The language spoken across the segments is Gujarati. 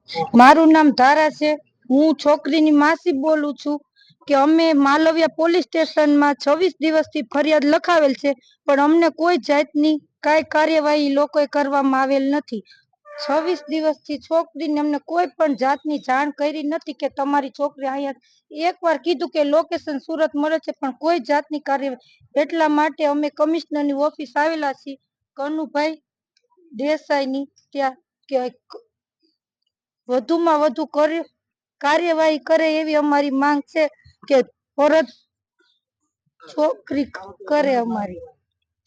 મારું નામ ધારા છે। હું છોકરીની માસી બોલું છું કે અમે માલવિયા પોલીસ સ્ટેશનમાં 26 દિવસથી ફરિયાદ લખાવેલ છે, પણ અમને કોઈ જાતની કાંઈ કાર્યવાહી લોકોએ કરવામાં આવેલ નથી। 26 દિવસથી છોકરીને અમને કોઈ પણ જાતની જાણ કરી નથી કે તમારી છોકરી અહીંયા। એકવાર કીધું કે લોકેશન સુરત મળે છે, પણ કોઈ જાતની કાર્યવાહી। એટલા માટે અમે કમિશનરની ઓફિસ આવેલા છીએ, કનુભાઈ દેસાઈની ત્યાં, કે વધુમાં વધુ કાર્યવાહી કરે એવી અમારી માંગ છે, કે પરત છોકરી કરે, અમારી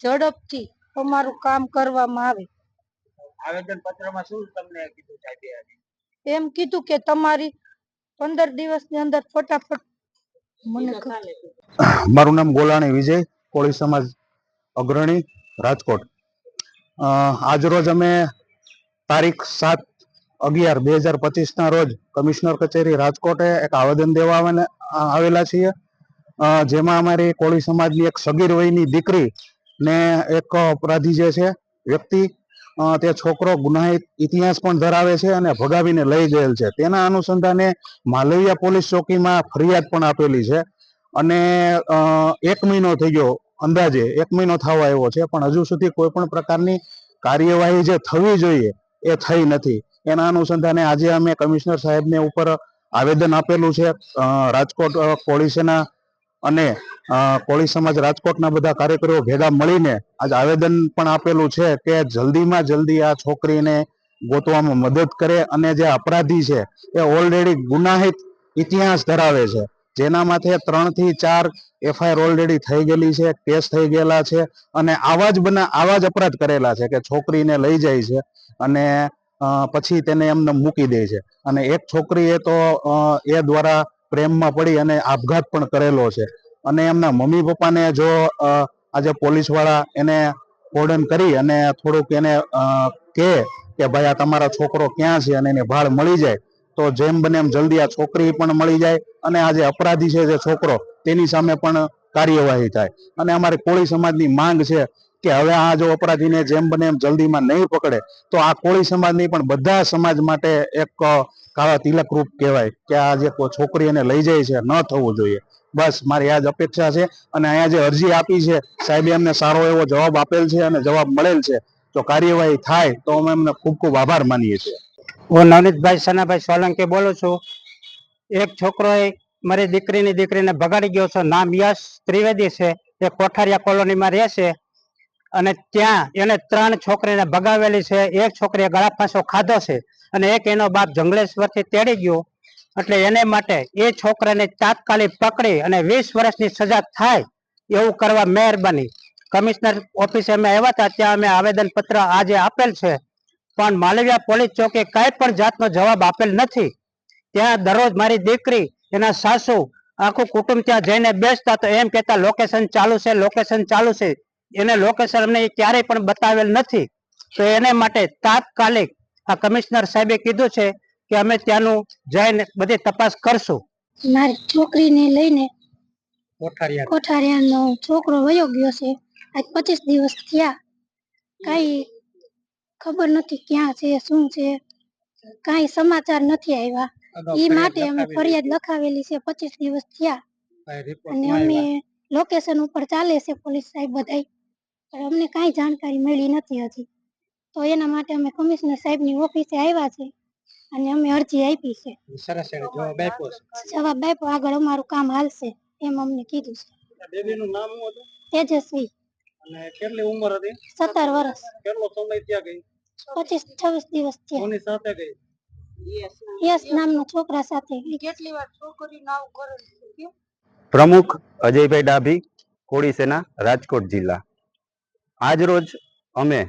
ઝડપથી અમારું કામ કરવામાં આવે। આવેદન પત્રમાં શું તમને કીધું સાહેબે? એમ કીધું કે તમારી 15 દિવસની અંદર ફટાફટ મને મારું નામ ગોલાણી વિજય, કોળી સમાજ અગ્રણી, રાજકોટ। આજરોજ અમે તારીખ 7/11/2025 ના રોજ કમિશનર કચેરી રાજકોટે એક આવેદન દેવા આવેલા છીએ, જેમાં અમારી કોળી સમાજની એક સગીર વયની દીકરી ને એક અપરાધી જે છે વ્યક્તિ, તે છોકરો ગુનાહિત ઇતિહાસ પણ ધરાવે છે અને ભગાવીને લઈ ગયેલ છે। તેના અનુસંધાને માલવિયા પોલીસ ચોકીમાં ફરિયાદ પણ આપેલી છે, અને 1 મહિનો થઈ ગયો, અંદાજે 1 મહિનો થવા આવ્યો છે, પણ હજુ સુધી કોઈ પણ પ્રકારની કાર્યવાહી જે થવી જોઈએ એ થઈ નથી। એના અનુસંધાને આજે અમે કમિશનર સાહેબને ઉપર આવેદન આપેલું છે। રાજકોટ કોળી સેના અને કોળી સમાજ રાજકોટના બધા કાર્યકરો ભેગા મળીને આજે આવેદન પણ આપેલું છે કે જલ્દીમાં જલ્દી આ છોકરીને ગોતવામાં મદદ કરે, અને જે અપરાધી છે એ ઓલરેડી ગુનાહિત ઇતિહાસ ધરાવે છે, જેના માથે 3 થી 4 FIR ઓલરેડી થઈ ગયેલી છે, કેસ થઈ ગયેલા છે, અને આવા જ અપરાધ કરેલા છે કે છોકરીને લઈ જાય છે અને પછી તેને એમને મૂકી દે છે। અને એક છોકરીએ તો એ દ્વારા પ્રેમમાં પડી અને આપઘાત પણ કરેલો છે, અને એમના મમ્મી પપ્પાને જો આજે પોલીસ વાળા એને કોર્ડન કરી અને થોડુંક એને કે ભાઈ આ તમારો છોકરો ક્યાં છે અને એને ભાળ મળી જાય તો જેમ બને એમ જલ્દી આ છોકરી પણ મળી જાય, અને આ જે અપરાધી છે જે છોકરો, તેની સામે પણ કાર્યવાહી થાય। અને અમારી કોળી સમાજની માંગ છે કે હવે આ જો અપરાધીને જેમ બને એમ જલ્દીમાં નહીં પકડે તો આ કોળી સમાજ નહીં પણ બધા સમાજ માટે એક કાળા તિલક રૂપ કહેવાય કે આ જે છોકરી એને લઈ જાય છે ન થવું જોઈએ। બસ મારી આ જ અપેક્ષા છે, અને અહીંયા જે અરજી આપી છે સાહેબે અમને સારો એવો જવાબ આપેલ છે અને જવાબ મળેલ છે, તો કાર્યવાહી થાય તો અમે એમને ખૂબ ખૂબ આભાર માનીએ છીએ। હું નવનીતભાઈ સનાભાઈ સોલંકી બોલું છું। એક છોકરોએ મારી દીકરીને ભગાડી ગયો છે, નામ યશ ત્રિવેદી છે, એ કોઠારિયા કોલોનીમાં રહે છે, અને ત્યાં એને 3 છોકરીને ભગાવેલી છે। એક છોકરીએ ગળા ફાંસો ખાધો છે, અને એક એનો બાપ જંગલેશ્વરથી તેડી ગયો, એટલે એને માટે એ છોકરાને તાત્કાલિક પકડી અને 20 વર્ષની સજા થાય એવું કરવા મહેરબાની। કમિશનર ઓફિસે અમે આવ્યા હતા, ત્યાં અમે આવેદન પત્ર આજે આપેલ છે, પણ માલવિયા પોલીસ ચોકી કઈ પણ જાતનો જવાબ આપેલ નથી। ત્યાં દરરોજ મારી દીકરી, એના સાસુ, આખું કુટુંબ ત્યાં જઈને બેસતા તો એમ કહેતા લોકેશન ચાલુ છે, લોકેશન ચાલુ છે, એને લોકેશન અમને ક્યારેય પણ બતાવેલ નથી। તો એને માટે તાત્કાલિક આ કમિશનર સાહેબે કીધું છે કે અમે ત્યાંનું જઈને બધી તપાસ કરશું। મારી છોકરીને લઈને કોઠારિયાનો છોકરો વયો ગયો છે, આજ 25 દિવસ થયા, કઈ ખબર નથી ક્યાં છે, શું છે, કઈ સમાચાર નથી આવ્યા। ઈ માટે અમે ફરિયાદ લખાવેલી છે, 25 દિવસ થયા, અને અમે લોકેશન ઉપર ચાલે છે પોલીસ સાહેબ બધાય, પણ અમને કઈ જાણકારી મળી નથી હજી। તો એના માટે અમે કમિશનર સાહેબની ઓફિસે આવ્યા છે અને અમે અરજી આપી છે। જવાબ આપ્યો, આગળ અમારું કામ હાલશે એમ અમને કીધું છે। બેબીનું નામ શું હતું? તેજસ્વી। અને કેટલી ઉંમર હતી? 17 વર્ષ। કેટલો સમય ત્યાં ગઈ? 25-26 દિવસ થયા। કોની સાથે ગઈ? યશ નામના છોકરા સાથે। કેટલી વાર છોકરીને આવું કરે? પ્રમુખ અજયભાઈ ડાભી, કોળી સેના, રાજકોટ જિલ્લા। આજ રોજ અમે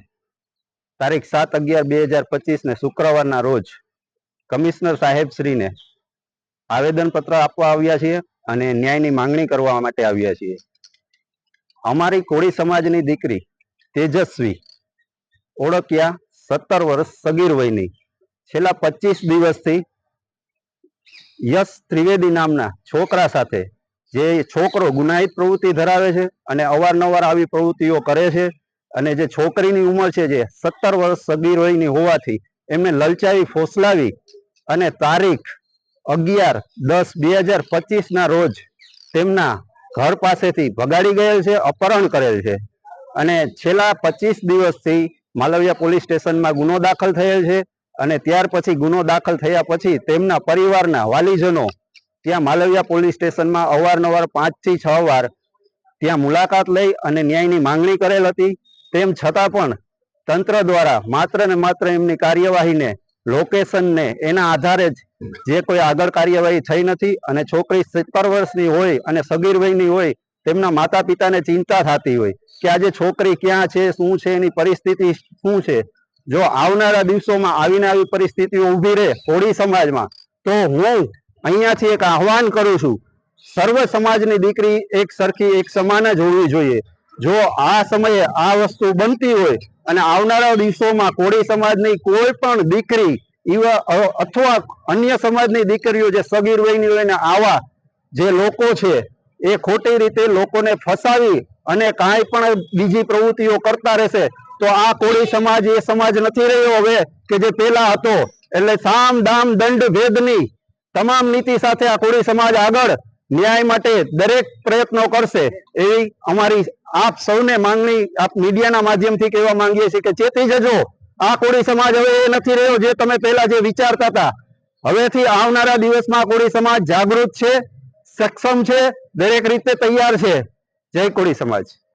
તારીખ 7/11/2025 ને શુક્રવારના રોજ કમિશનર સાહેબ શ્રીને આવેદન પત્ર આપવા આવ્યા છીએ અને ન્યાયની માંગણી કરવા માટે આવ્યા છીએ। અમારી કોળી સમાજની દીકરી તેજસ્વી ઓળખ્યા 17 વર્ષ સગીર વયની, છેલ્લા 25 દિવસથી યશ ત્રિવેદી નામના છોકરા સાથે, જે છોકરો ગુનાહિત પ્રવૃત્તિ ધરાવે છે અને અવારનવાર આવી પ્રવૃત્તિઓ કરે છે, અને જે છોકરીની ઉંમર છે જે 17 વર્ષ સગીર વયની હોવાથી એમને લલચાવી ફોસલાવી અને તારીખ 11/10/2025 ના રોજ તેમના ઘર પાસેથી ભગાડી ગયેલ છે, અપહરણ કરેલ છે અને છેલ્લા 25 દિવસથી માલવિયા પોલીસ સ્ટેશનમાં ગુનો દાખલ થયેલ છે અને ત્યાર પછી ગુનો દાખલ થયા પછી તેમના પરિવારના વાલીજનો ત્યાં માલવિયા પોલીસ સ્ટેશનમાં અવારનવાર 5 થી 6 વાર ત્યાં મુલાકાત લઈ અને ન્યાયની માંગણી કરેલ હતી. તેમ છતાં પણ તંત્ર દ્વારા માત્ર ને માત્ર એમની કાર્યવાહીને લોકેશનને એના આધારે જે કોઈ આગળ કાર્યવાહી થઈ નથી અને છોકરી 17 વર્ષની હોય અને સગીર વયની હોય, તેમના માતા પિતાને ચિંતા થતી હોય કે આજે છોકરી ક્યાં છે, શું છે, એની પરિસ્થિતિ શું છે. જો આવનારા દિવસોમાં આવીને આવી પરિસ્થિતિઓ ઊભી રહે કોળી સમાજમાં, તો હું અહીંયાથી એક આહવાન કરું છું, સર્વ સમાજની દીકરી એક સરખી એક સમાન જ હોવી જોઈએ. જો આ સમયે આ વસ્તુ બનતી હોય અને આવનારા દિવસોમાં કોળી સમાજની કોઈ પણ દીકરી અથવા અન્ય સમાજની દીકરીઓ જે સગીર વયની હોય ને આવા જે લોકો છે એ ખોટી રીતે લોકોને ફસાવી અને કાંઈ પણ બીજી પ્રવૃત્તિઓ કરતા રહેશે તો આ કોળી સમાજ એ સમાજ નથી રહ્યો હવે કે જે પહેલા હતો. એટલે સામ દામ દંડ ભેદની તમામ નીતિ સાથે આ કોળી સમાજ આગળ ન્યાય માટે દરેક પ્રયત્નો કરશે એવી અમારી આપ સૌને માંગણી આપ મીડિયાના માધ્યમથી કહેવા માંગીએ છીએ કે ચેતી જજો, આ કોળી સમાજ હવે એ નથી રહ્યો જે તમે પહેલા જે વિચારતા હતા. હવેથી આવનારા દિવસમાં કોળી સમાજ જાગૃત છે, સક્ષમ છે, દરેક રીતે તૈયાર છે. જય કોળી સમાજ.